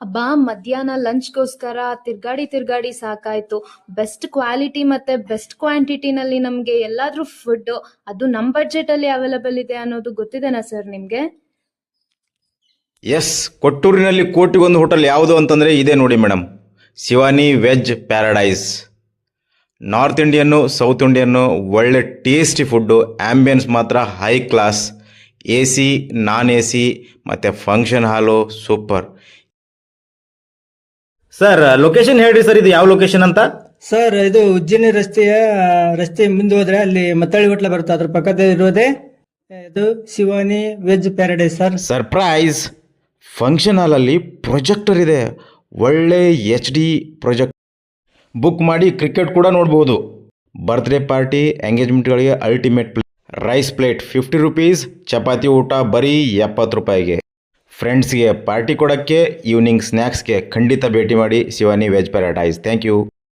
ಅಬ್ಬಾ ಮಧ್ಯಾಹ್ನ ಲಂಚ್ಗೋಸ್ಕರ ತಿರ್ಗಾಡಿ ತಿರ್ಗಾಡಿ ಸಾಕಾಯ್ತು. ಬೆಸ್ಟ್ ಕ್ವಾಲಿಟಿ ಮತ್ತೆ ಬೆಸ್ಟ್ ಕ್ವಾಂಟಿಟಿನಲ್ಲಿ ನಮಗೆ ಎಲ್ಲಾದ್ರೂ ಫುಡ್ ಅದು ನಮ್ಮ ಬಡ್ಜೆಟ್ ಅಲ್ಲಿ ಅವೈಲಬಲ್ ಇದೆ ಅನ್ನೋದು ಗೊತ್ತಿದೆನಾ ಸರ್ ನಿಮ್ಗೆ? ಎಸ್, ಕೊಟ್ಟೂರಿನಲ್ಲಿ ಕೋಟಿಗೊಂದು ಹೋಟೆಲ್ ಯಾವುದು ಅಂತಂದರೆ ಇದೆ ನೋಡಿ madam, Shivani veg paradise. North Indian south Indian ಒಳ್ಳೆ ಟೇಸ್ಟಿ ಫುಡ್ಡು, ಆ್ಯಂಬಿಯನ್ಸ್ ಮಾತ್ರ high class, A C non A C ಮತ್ತು ಫಂಕ್ಷನ್ ಹಾಲು ಸೂಪರ್. ಸರ್ ಲೊಕೇಶನ್ ಹೇಳ್ರಿ ಸರ್, ಇದು ಯಾವ ಲೊಕೇಶನ್ ಅಂತ? ಸರ್ ಇದು ಉಜ್ಜಿನಿ ರಸ್ತೆ ಮುಂದೆ ಹೋದ್ರೆ ಅಲ್ಲಿ ಮತ್ತಳ್ಳಿ ಹೋಟ್ಲ ಬರುತ್ತೆ, ಅದ್ರ ಪಕ್ಕದಲ್ಲಿ ಇರೋದೇ ಇದು Shivani veg paradise sir. Surprise, function ಹಾಲಲ್ಲಿ ಪ್ರೊಜೆಕ್ಟರ್ ಇದೆ, ಒಳ್ಳೆ HD ಪ್ರೊಜೆಕ್ಟ್. ಬುಕ್ ಮಾಡಿ ಕ್ರಿಕೆಟ್ ಕೂಡ ನೋಡ್ಬೋದು. ಬರ್ತ್ಡೇ ಪಾರ್ಟಿ ಎಂಗೇಜ್ಮೆಂಟ್ಗಳಿಗೆ ultimate rice plate 50 rupees, chapati ಊಟ ಬರೀ 70 ರೂಪಾಯಿಗೆ. ಫ್ರೆಂಡ್ಸ್ಗೆ ಪಾರ್ಟಿ ಕೊಡೋಕ್ಕೆ, ಈವ್ನಿಂಗ್ ಸ್ನ್ಯಾಕ್ಸ್ಗೆ ಖಂಡಿತ ಭೇಟಿ ಮಾಡಿ Shivani veg paradise. Thank you.